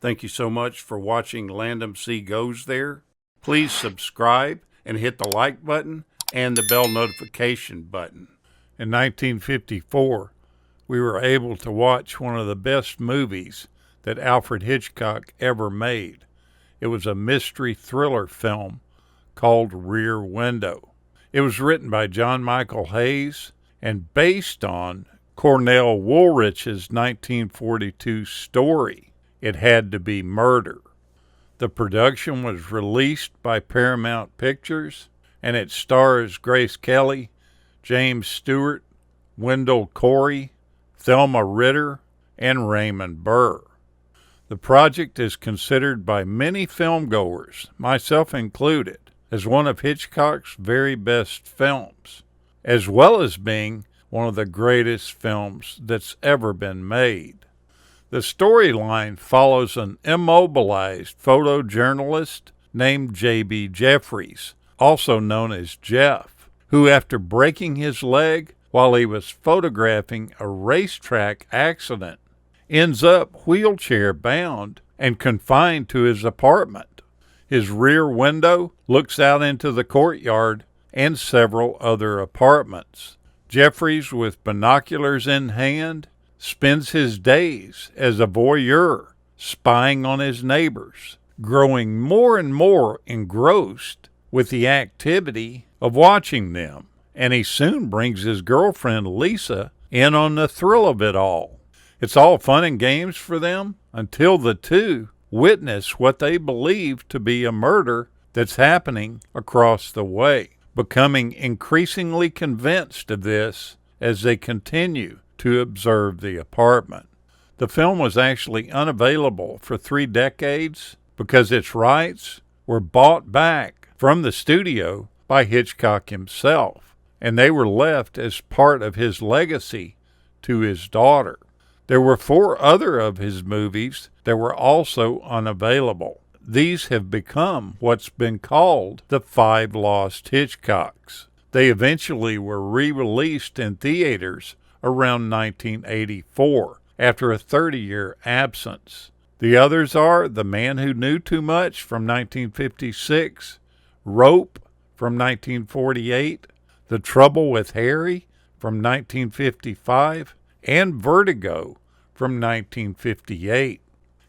Thank you so much for watching Landumc Goes There. Please subscribe and hit the like button and the bell notification button. In 1954, we were able to watch one of the best movies that Alfred Hitchcock ever made. It was a mystery thriller film called Rear Window. It was written by John Michael Hayes and based on Cornell Woolrich's 1942 story, It Had to Be Murder. The production was released by Paramount Pictures, and it stars Grace Kelly, James Stewart, Wendell Corey, Thelma Ritter, and Raymond Burr. The project is considered by many filmgoers, myself included, as one of Hitchcock's very best films, as well as being one of the greatest films that's ever been made. The storyline follows an immobilized photojournalist named J.B. Jeffries, also known as Jeff, who, after breaking his leg while he was photographing a racetrack accident, ends up wheelchair-bound and confined to his apartment. His rear window looks out into the courtyard and several other apartments. Jeffries, with binoculars in hand, spends his days as a voyeur, spying on his neighbors, growing more and more engrossed with the activity of watching them, and he soon brings his girlfriend Lisa in on the thrill of it all. It's all fun and games for them until the two witness what they believe to be a murder that's happening across the way, becoming increasingly convinced of this as they continue to observe the apartment. The film was actually unavailable for 3 decades because its rights were bought back from the studio by Hitchcock himself, and they were left as part of his legacy to his daughter. There were 4 other of his movies that were also unavailable. These have become what's been called the 5 Lost Hitchcocks. They eventually were re-released in theaters around 1984, after a 30-year absence. The others are The Man Who Knew Too Much from 1956, Rope from 1948, The Trouble with Harry from 1955, and Vertigo from 1958.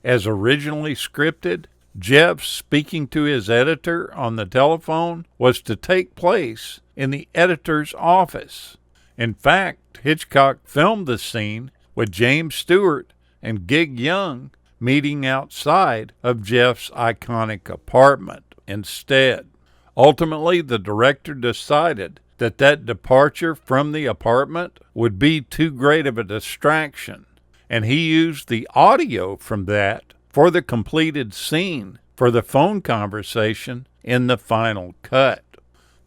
As originally scripted, Jeff speaking to his editor on the telephone was to take place in the editor's office. In fact, Hitchcock filmed the scene with James Stewart and Gig Young meeting outside of Jeff's iconic apartment instead. Ultimately, the director decided that departure from the apartment would be too great of a distraction, and he used the audio from that for the completed scene for the phone conversation in the final cut.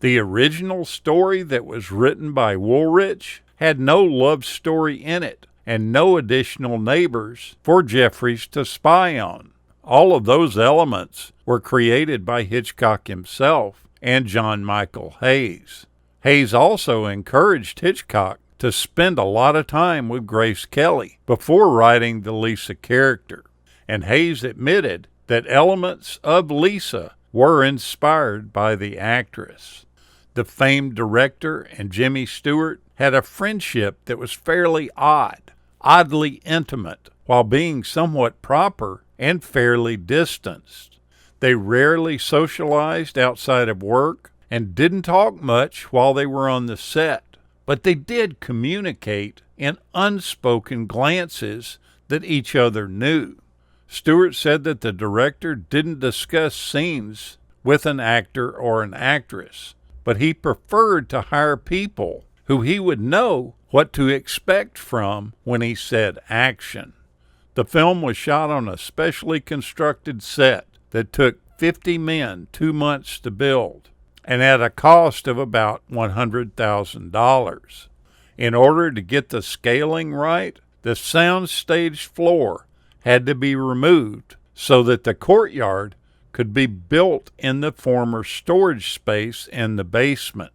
The original story that was written by Woolrich had no love story in it and no additional neighbors for Jeffries to spy on. All of those elements were created by Hitchcock himself and John Michael Hayes. Hayes also encouraged Hitchcock to spend a lot of time with Grace Kelly before writing the Lisa character, and Hayes admitted that elements of Lisa were inspired by the actress. The famed director and Jimmy Stewart had a friendship that was fairly oddly intimate, while being somewhat proper and fairly distanced. They rarely socialized outside of work and didn't talk much while they were on the set, but they did communicate in unspoken glances that each other knew. Stewart said that the director didn't discuss scenes with an actor or an actress, but he preferred to hire people who he would know what to expect from when he said action. The film was shot on a specially constructed set that took 50 men 2 months to build, and at a cost of about $100,000. In order to get the scaling right, the soundstage floor had to be removed so that the courtyard could be built in the former storage space in the basement.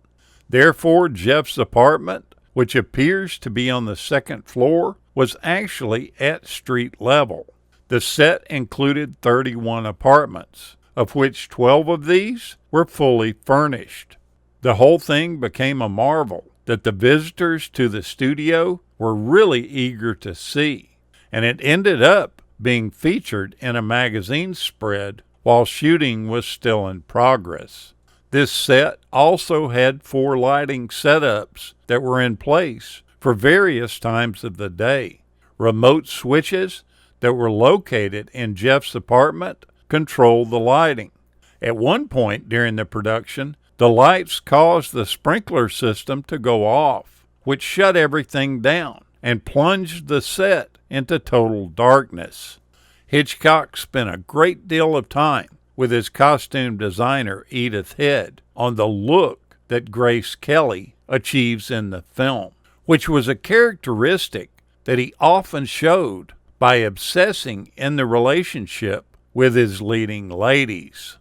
Therefore, Jeff's apartment, which appears to be on the second floor, was actually at street level. The set included 31 apartments, of which 12 of these were fully furnished. The whole thing became a marvel that the visitors to the studio were really eager to see, and it ended up being featured in a magazine spread while shooting was still in progress. This set also had 4 lighting setups that were in place for various times of the day. Remote switches that were located in Jeff's apartment controlled the lighting. At one point during the production, the lights caused the sprinkler system to go off, which shut everything down and plunged the set into total darkness. Hitchcock spent a great deal of time with his costume designer Edith Head on the look that Grace Kelly achieves in the film, which was a characteristic that he often showed by obsessing in the relationship with his leading ladies.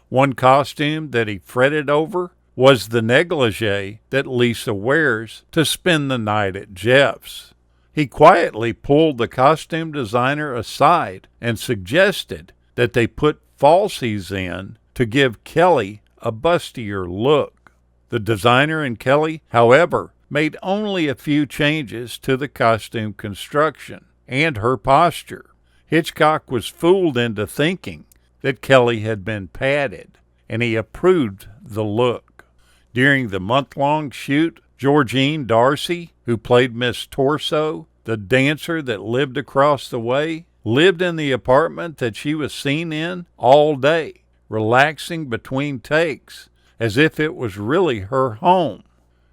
One costume that he fretted over was the negligee that Lisa wears to spend the night at Jeff's. He quietly pulled the costume designer aside and suggested that they put falsies in to give Kelly a bustier look. The designer and Kelly, however, made only a few changes to the costume construction and her posture. Hitchcock was fooled into thinking that Kelly had been padded, and he approved the look. During the month-long shoot, Georgine Darcy, who played Miss Torso, the dancer that lived across the way, lived in the apartment that she was seen in all day, relaxing between takes as if it was really her home.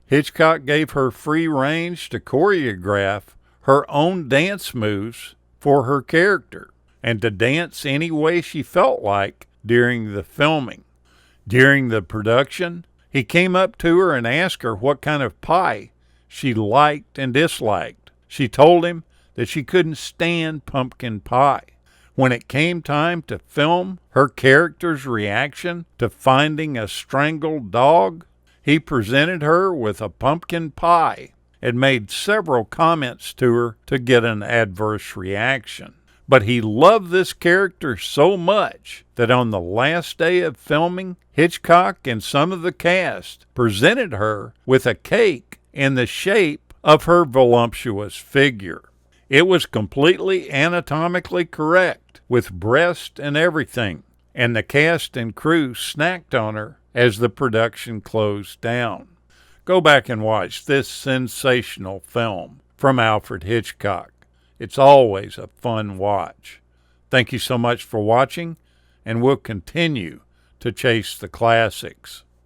Hitchcock gave her free range to choreograph her own dance moves for her character and to dance any way she felt like during the filming. During the production, he came up to her and asked her what kind of pie she liked and disliked. She told him that she couldn't stand pumpkin pie. When it came time to film her character's reaction to finding a strangled dog, he presented her with a pumpkin pie and made several comments to her to get an adverse reaction. But he loved this character so much that on the last day of filming, Hitchcock and some of the cast presented her with a cake in the shape of her voluptuous figure. It was completely anatomically correct, with breast and everything, and the cast and crew snacked on her as the production closed down. Go back and watch this sensational film from Alfred Hitchcock. It's always a fun watch. Thank you so much for watching, and we'll continue to chase the classics.